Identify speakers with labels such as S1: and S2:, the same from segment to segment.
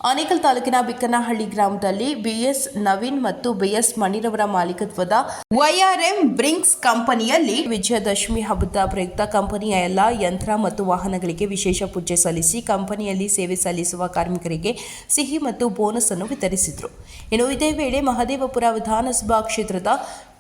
S1: ಆನೇಕಲ್ ತಾಲೂಕಿನ ಬಿಕ್ಕನಹಳ್ಳಿ ಗ್ರಾಮದಲ್ಲಿ ಬಿಎಸ್ ನವೀನ್ ಮತ್ತು ಬಿಎಸ್ ಮಣಿರವರ ಮಾಲೀಕತ್ವದ ವೈಆರ್ಎಂ ಬ್ರಿಂಕ್ಸ್ ಕಂಪನಿಯಲ್ಲಿ ವಿಜಯದಶಮಿ ಹಬ್ಬದ ಪ್ರಯುಕ್ತ ಕಂಪನಿಯ ಎಲ್ಲ ಯಂತ್ರ ಮತ್ತು ವಾಹನಗಳಿಗೆ ವಿಶೇಷ ಪೂಜೆ ಸಲ್ಲಿಸಿ ಕಂಪನಿಯಲ್ಲಿ ಸೇವೆ ಸಲ್ಲಿಸುವ ಕಾರ್ಮಿಕರಿಗೆ ಸಿಹಿ ಮತ್ತು ಬೋನಸ್ ಅನ್ನು ವಿತರಿಸಿದರು. ಇನ್ನು ಇದೇ ವೇಳೆ ಮಹದೇವಪುರ ವಿಧಾನಸಭಾ ಕ್ಷೇತ್ರದ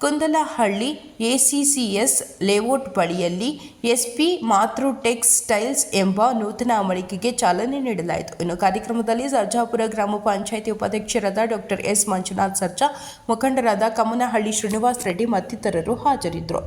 S1: ಕುಂದಲಹಳ್ಳಿ ಎಸಿಸಿಎಸ್ ಲೇಔಟ್ ಬಳಿಯಲ್ಲಿ ಎಸ್ಪಿ ಮಾತೃ ಟೆಕ್ಸ್ಟೈಲ್ಸ್ ಎಂಬ ನೂತನ ಮಳಿಗೆಗೆ ಚಾಲನೆ ನೀಡಲಾಯಿತು. ಇನ್ನು ಕಾರ್ಯಕ್ರಮದಲ್ಲಿ ಸರ್ಜಾಪುರ ಗ್ರಾಮ ಪಂಚಾಯಿತಿ ಉಪಾಧ್ಯಕ್ಷರಾದ ಡಾಕ್ಟರ್ ಎಸ್ ಮಂಜುನಾಥ್ ಸರ್ಜಾ, ಮುಖಂಡರಾದ ಕಮ್ಮನಹಳ್ಳಿ ಶ್ರೀನಿವಾಸ್ ರೆಡ್ಡಿ ಮತ್ತಿತರರು ಹಾಜರಿದ್ದರು.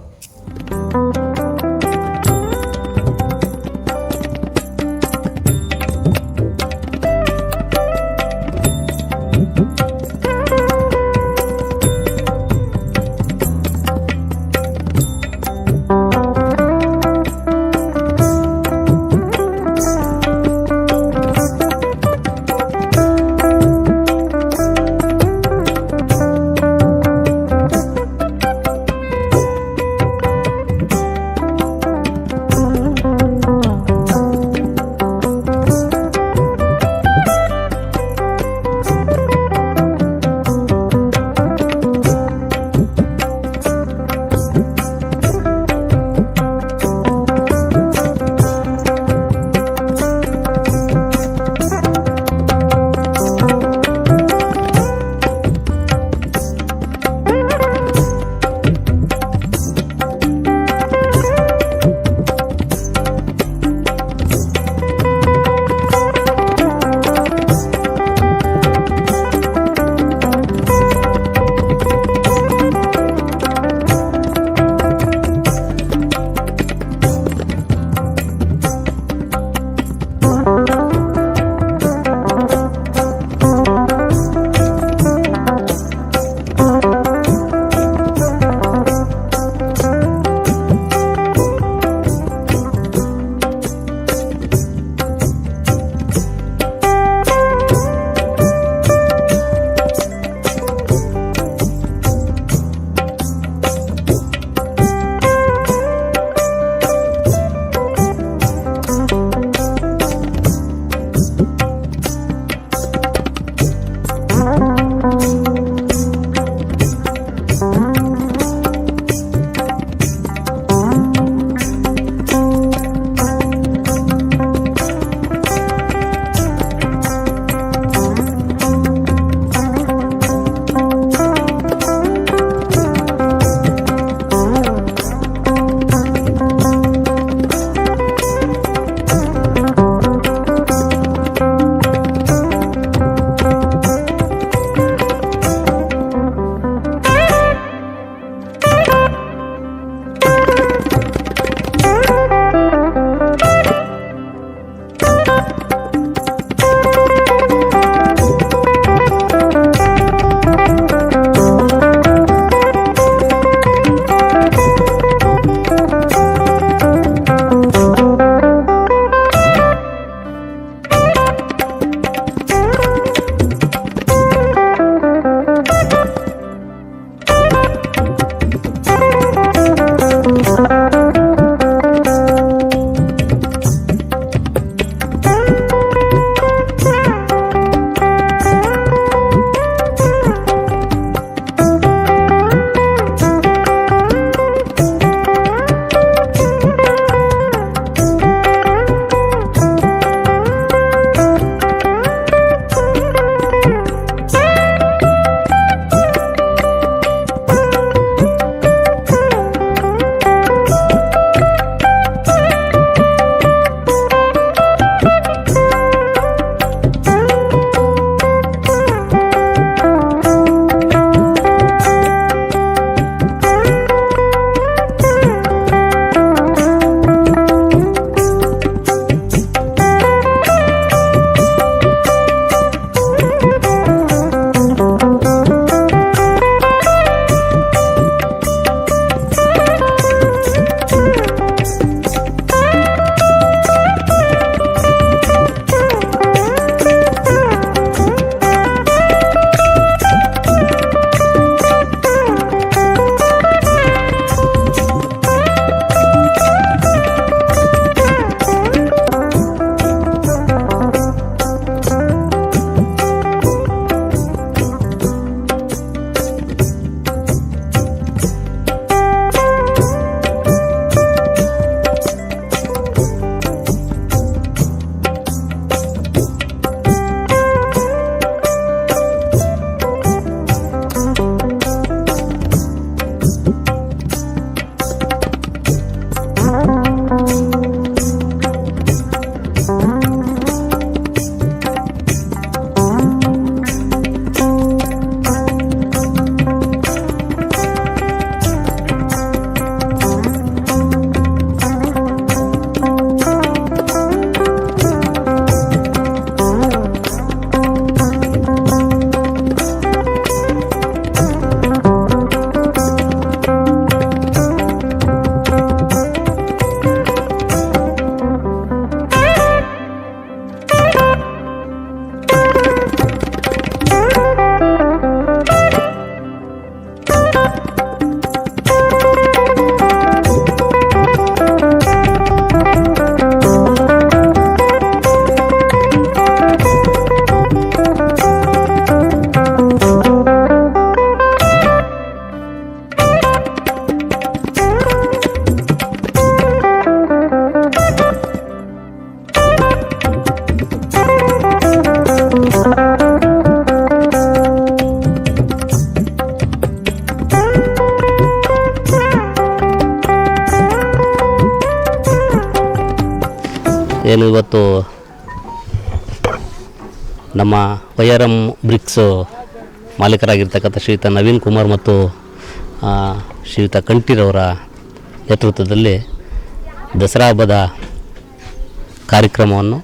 S2: ಏನು ಇವತ್ತು ನಮ್ಮ YRM ಬ್ರಿಕ್ಸ್ ಮಾಲೀಕರಾಗಿರ್ತಕ್ಕಂಥ ಶ್ರೀಯುತ ನವೀನ್ ಕುಮಾರ್ ಮತ್ತು ಶ್ರೀಯುತ ಕಂಠೀರವರ ನೇತೃತ್ವದಲ್ಲಿ ದಸರಾ ಹಬ್ಬದ ಕಾರ್ಯಕ್ರಮವನ್ನು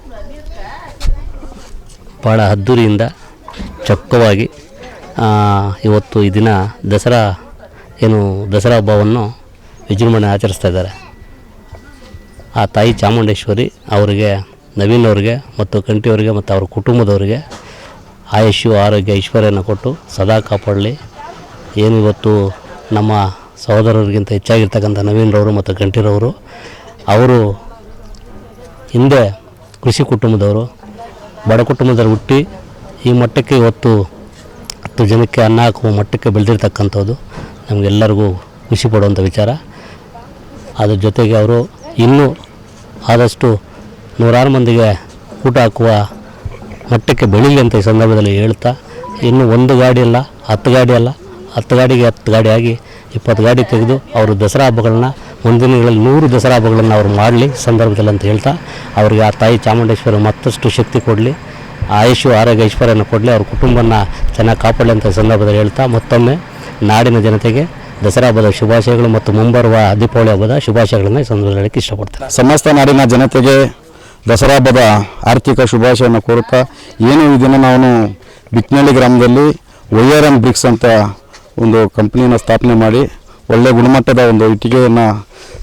S2: ಭಾಳ ಅದ್ಧೂರಿಯಿಂದ ಚೊಕ್ಕವಾಗಿ ಇವತ್ತು ಈ ದಿನ ದಸರಾ ಹಬ್ಬವನ್ನು ವಿಜೃಂಭಣೆ ಆಚರಿಸ್ತಾ ಇದ್ದಾರೆ. ಆ ತಾಯಿ ಚಾಮುಂಡೇಶ್ವರಿ ಅವರಿಗೆ, ನವೀನ್ ಅವರಿಗೆ ಮತ್ತು ಕಂಠಿಯವರಿಗೆ ಮತ್ತು ಅವರ ಕುಟುಂಬದವರಿಗೆ ಆಯುಷ್ಯು ಆರೋಗ್ಯ ಐಶ್ವರ್ಯನ ಕೊಟ್ಟು ಸದಾ ಕಾಪಾಡಲಿ. ಏನು ಇವತ್ತು ನಮ್ಮ ಸಹೋದರರಿಗಿಂತ ಹೆಚ್ಚಾಗಿರ್ತಕ್ಕಂಥ ನವೀನ್ರವರು ಮತ್ತು ಕಂಠೀರವರು, ಅವರು ಹಿಂದೆ ಕೃಷಿ ಕುಟುಂಬದವರು, ಬಡ ಕುಟುಂಬದಲ್ಲಿ ಹುಟ್ಟಿ ಈ ಮಟ್ಟಕ್ಕೆ ಇವತ್ತು 10 ಜನಕ್ಕೆ ಅನ್ನ ಹಾಕುವ ಮಟ್ಟಕ್ಕೆ ಬೆಳೆದಿರ್ತಕ್ಕಂಥದ್ದು ನಮಗೆಲ್ಲರಿಗೂ ಖುಷಿ ಪಡುವಂಥ ವಿಚಾರ. ಅದ್ರ ಜೊತೆಗೆ ಅವರು ಇನ್ನೂ ಆದಷ್ಟು 100 ಮಂದಿಗೆ ಊಟ ಹಾಕುವ ಮಟ್ಟಕ್ಕೆ ಬೆಳೀಲಿ ಅಂತ ಈ ಸಂದರ್ಭದಲ್ಲಿ ಹೇಳ್ತಾ, ಇನ್ನು 1 ಗಾಡಿ ಅಲ್ಲ 10 ಗಾಡಿ ಅಲ್ಲ, 10 ಗಾಡಿಗೆ 10 ಗಾಡಿ ಆಗಿ 20 ಗಾಡಿ ತೆಗೆದು ಅವರು ದಸರಾ ಹಬ್ಬಗಳನ್ನ ಮುಂದಿನ ದಿನಗಳಲ್ಲಿ 100 ದಸರಾ ಹಬ್ಬಗಳನ್ನು ಅವರು ಮಾಡಲಿ ಸಂದರ್ಭದಲ್ಲಿ ಅಂತ ಹೇಳ್ತಾ, ಅವರಿಗೆ ಆ ತಾಯಿ ಚಾಮುಂಡೇಶ್ವರಿ ಮತ್ತಷ್ಟು ಶಕ್ತಿ ಕೊಡಲಿ, ಆಯುಷು ಆರೋಗ್ಯ ಐಶ್ವರ್ಯನ ಕೊಡಲಿ, ಅವ್ರ ಕುಟುಂಬನ ಚೆನ್ನಾಗಿ ಕಾಪಾಡಲಿ ಅಂತ ಸಂದರ್ಭದಲ್ಲಿ ಹೇಳ್ತಾ, ಮತ್ತೊಮ್ಮೆ ನಾಡಿನ ಜನತೆಗೆ ದಸರಾ ಹಬ್ಬದ ಶುಭಾಶಯಗಳು ಮತ್ತು ಮುಂಬರುವ ದೀಪಾವಳಿ ಹಬ್ಬದ ಶುಭಾಶಯಗಳನ್ನು ಈ ಸಂದರ್ಭದಲ್ಲಿ ಹೇಳಕ್ಕೆ ಇಷ್ಟಪಡ್ತಾರೆ.
S3: ಸಮಸ್ತ ನಾಡಿನ ಜನತೆಗೆ ದಸರಾ ಹಬ್ಬದ ಆರ್ಥಿಕ ಶುಭಾಶಯವನ್ನು ಕೋರುತ್ತಾ, ಏನು ಈ ದಿನ ನಾವು ಬಿಕ್ನಳ್ಳಿ ಗ್ರಾಮದಲ್ಲಿ YRM ಬ್ರಿಕ್ಸ್ ಅಂತ ಒಂದು ಕಂಪ್ನಿಯನ್ನು ಸ್ಥಾಪನೆ ಮಾಡಿ ಒಳ್ಳೆಯ ಗುಣಮಟ್ಟದ ಒಂದು ಇಟ್ಟಿಗೆಯನ್ನು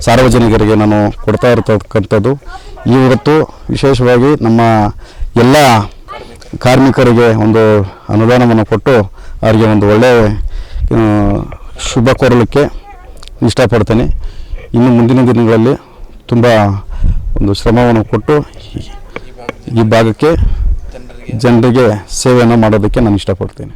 S3: ಸಾರ್ವಜನಿಕರಿಗೆ ನಾನು ಕೊಡ್ತಾ ಇರತಕ್ಕಂಥದ್ದು. ಇವತ್ತು ವಿಶೇಷವಾಗಿ ನಮ್ಮ ಎಲ್ಲ ಕಾರ್ಮಿಕರಿಗೆ ಒಂದು ಅನುದಾನವನ್ನು ಕೊಟ್ಟು ಅವರಿಗೆ ಒಂದು ಒಳ್ಳೆಯ ಶುಭ ಕೋರಲಿಕ್ಕೆ ಇಷ್ಟಪಡ್ತೇನೆ. ಇನ್ನು ಮುಂದಿನ ದಿನಗಳಲ್ಲಿ ತುಂಬ ಒಂದು ಶ್ರಮವನ್ನು ಕೊಟ್ಟು ಈ ಭಾಗಕ್ಕೆ ಜನರಿಗೆ ಸೇವೆಯನ್ನು ಮಾಡೋದಕ್ಕೆ ನಾನು ಇಷ್ಟಪಡ್ತೇನೆ.